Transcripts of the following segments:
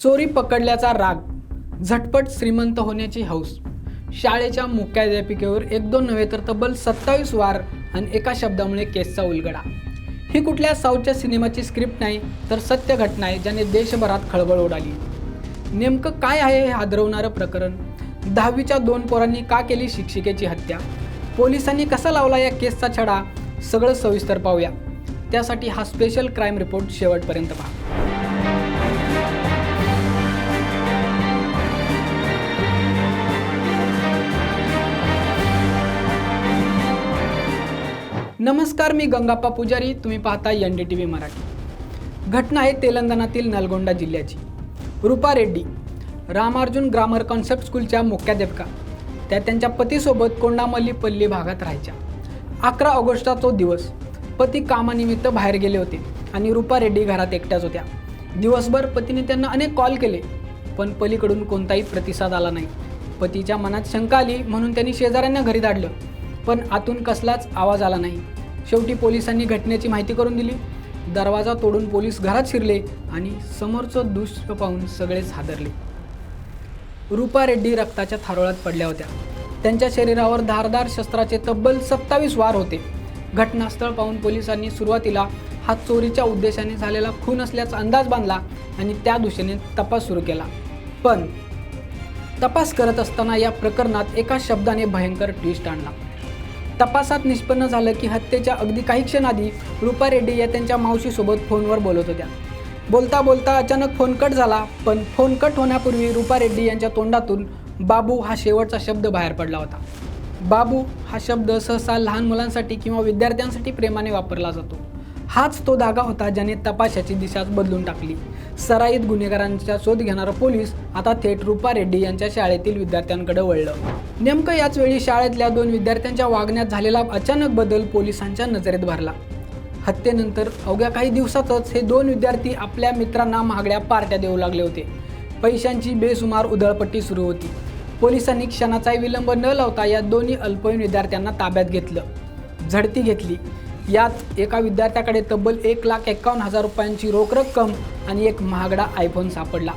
चोरी पकडल्याचा राग, झटपट श्रीमंत होण्याची हौस. शाळेच्या मुख्याध्यापिकेवर एक दोन नव्हे तर तब्बल 27 वार आणि एका शब्दामुळे केसचा उलगडा. ही कुठल्या साऊथच्या सिनेमाची स्क्रिप्ट नाही तर सत्य घटना आहे, ज्याने देशभरात खळबळ उडाली. नेमकं काय आहे हे हादरवणारं प्रकरण? 10वीच्या 2 पोरांनी का केली शिक्षिकेची हत्या? पोलिसांनी कसा लावला या केसचा छडा? सगळं सविस्तर पाहूया. त्यासाठी हा स्पेशल क्राईम रिपोर्ट शेवटपर्यंत पहा. नमस्कार, मी गंगाप्पा पुजारी. तुम्ही पाहता NDTV मराठी. घटना आहे तेलंगणातील नलगोंडा जिल्ह्याची. रूपा रेड्डी रामार्जुन ग्रामर कॉन्सेप्ट स्कूलच्या मुख्याध्यापिका. त्या त्यांच्या पतीसोबत कोंडामल्लीपल्ली भागात राहायच्या. 11 ऑगस्टचा तो दिवस. पती कामानिमित्त बाहेर गेले होते आणि रूपा रेड्डी घरात एकट्याच होत्या. दिवसभर पतीने त्यांना अनेक कॉल केले, पण पलीकडून कोणताही प्रतिसाद आला नाही. पतीच्या मनात शंका आली म्हणून त्यांनी शेजाऱ्यांना घरी धाडलं, पण आतून कसलाच आवाज आला नाही. शेवटी पोलिसांनी घटनेची माहिती करून दिली. दरवाजा तोडून पोलीस घरात शिरले आणि समोरचं दृश्य पाहून सगळेच हादरले. रूपा रेड्डी रक्ताच्या थारोळ्यात पडल्या होत्या. त्यांच्या शरीरावर धारदार शस्त्राचे तब्बल 27 वार होते. घटनास्थळ पाहून पोलिसांनी सुरुवातीला हा चोरीच्या उद्देशाने झालेला खून असल्याचा अंदाज बांधला आणि त्या दिशेने तपास सुरू केला. पण तपास करत असताना या प्रकरणात एका शब्दाने भयंकर ट्विस्ट आणला. तपासात निष्पन्न झालं की हत्येच्या अगदी काही क्षण आधी रूपा रेड्डी या त्यांच्या मावशीसोबत फोनवर बोलत होत्या. बोलता बोलता अचानक फोन कट झाला. पण फोन कट होण्यापूर्वी रूपा रेड्डी यांच्या तोंडातून बाबू हा शेवटचा शब्द बाहेर पडला होता. बाबू हा शब्द सहसा लहान मुलांसाठी किंवा विद्यार्थ्यांसाठी प्रेमाने वापरला जातो. हाच तो धागा होता ज्याने तपासाची दिशाच बदलून टाकली. सराईत गुन्हेगारांचा शोध घेणारा पोलीस आता थेट रूपा रेड्डी यांच्या शाळेतील विद्यार्थ्यांकडे वळलं. नेमकं याच वेळी शाळेतल्या 2 विद्यार्थ्यांच्या वागण्यात झालेला अचानक बदल पोलिसांच्या नजरेत भरला. हत्येनंतर अवघ्या काही दिवसातच हे 2 विद्यार्थी आपल्या मित्रांना महागड्या पार्ट्या देऊ लागले होते. पैशांची बेसुमार उधळपट्टी सुरू होती. पोलिसांनी क्षणाचाही विलंब न लावता या दोन्ही अल्पवयीन विद्यार्थ्यांना ताब्यात घेतलं. झडती घेतली. यात एका विद्यार्थ्याकडे तब्बल 1,51,000 रुपयांची रोख रक्कम आणि एक महागडा आयफोन सापडला.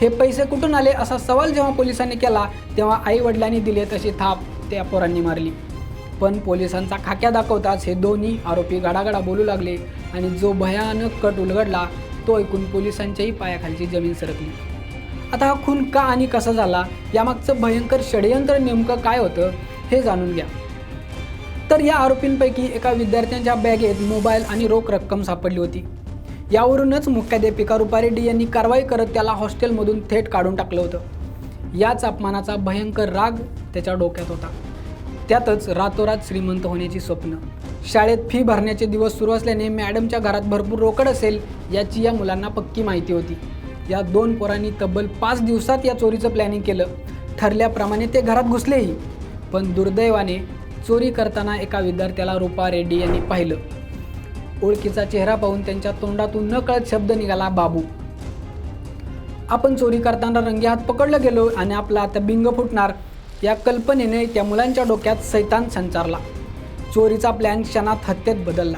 हे पैसे कुठून आले असा सवाल जेव्हा पोलिसांनी केला तेव्हा आई वडिलांनी दिले तशी थाप त्या पोरांनी मारली. पण पोलिसांचा खाक्या दाखवताच हे दोन्ही आरोपी गडागडा बोलू लागले आणि जो भयानक कट उलगडला तो ऐकून पोलिसांच्याही पायाखालची जमीन सरकली. आता हा खून का आणि कसा झाला, यामागचं भयंकर षडयंत्र नेमकं काय होतं हे जाणून घ्या. तर या आरोपींपैकी एका विद्यार्थ्यांच्या बॅगेत मोबाईल आणि रोख रक्कम सापडली होती. यावरूनच मुख्याध्यापिका रूपा रेड्डी यांनी कारवाई करत त्याला हॉस्टेलमधून थेट काढून टाकलं होतं. याच अपमानाचा भयंकर राग त्याच्या डोक्यात होता. त्यातच रातोरात श्रीमंत होण्याची स्वप्न. शाळेत फी भरण्याचे दिवस सुरू असल्याने मॅडमच्या घरात भरपूर रोकड असेल याची या मुलांना पक्की माहिती होती. या 2 पोरांनी तब्बल 5 दिवसात या चोरीचं प्लॅनिंग केलं. ठरल्याप्रमाणे ते घरात घुसलेही. पण दुर्दैवाने चोरी करताना एका विद्यार्थ्याला रूपा रेड्डी यांनी पाहिलं. ओळखीचा चेहरा पाहून त्यांच्या तोंडातून नकळत शब्द निघाला, बाबू. आपण चोरी करताना रंगेहात पकडलं गेलो आणि आपला आता बिंग फुटणार या कल्पनेने त्या मुलांच्या डोक्यात सैतान संचारला. चोरीचा प्लॅन क्षणात हत्येत बदलला.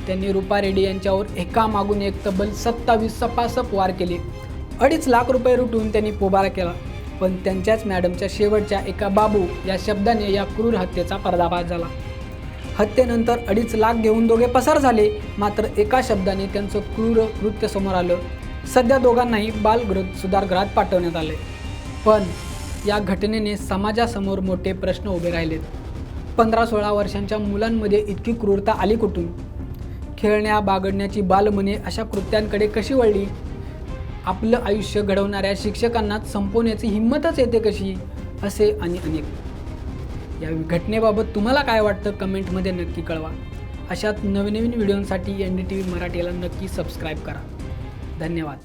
त्यांनी रूपा रेड्डी यांच्यावर एकामागून एक तब्बल 27 सपासप वार केले. 2.5 लाख रुपये लुटून त्यांनी पोबारा केला. पण त्यांच्याच मॅडमच्या शेवटच्या एका बाबू या शब्दाने या क्रूर हत्येचा पर्दाफाश झाला. हत्येनंतर 2.5 लाख घेऊन दोघे पसार झाले. मात्र एका शब्दाने त्यांचं क्रूर कृत्य समोर आलं. सध्या दोघांनाही सुधारगृहात पाठवण्यात आले. पण या घटनेने समाजासमोर मोठे प्रश्न उभे राहिलेत. 15-16 वर्षांच्या मुलांमध्ये इतकी क्रूरता आली कुठून? खेळण्या बागडण्याची बालमने अशा कृत्यांकडे कशी वळली? आपलं आयुष्य घडवणाऱ्या शिक्षकांना संपवण्याची हिंमतच येते कशी? असे आणि अनेक. या घटनेबाबत तुम्हाला काय वाटतं कमेंटमध्ये नक्की कळवा. अशात नवीन व्हिडिओंसाठी NDTV मराठीला नक्की सबस्क्राईब करा. धन्यवाद.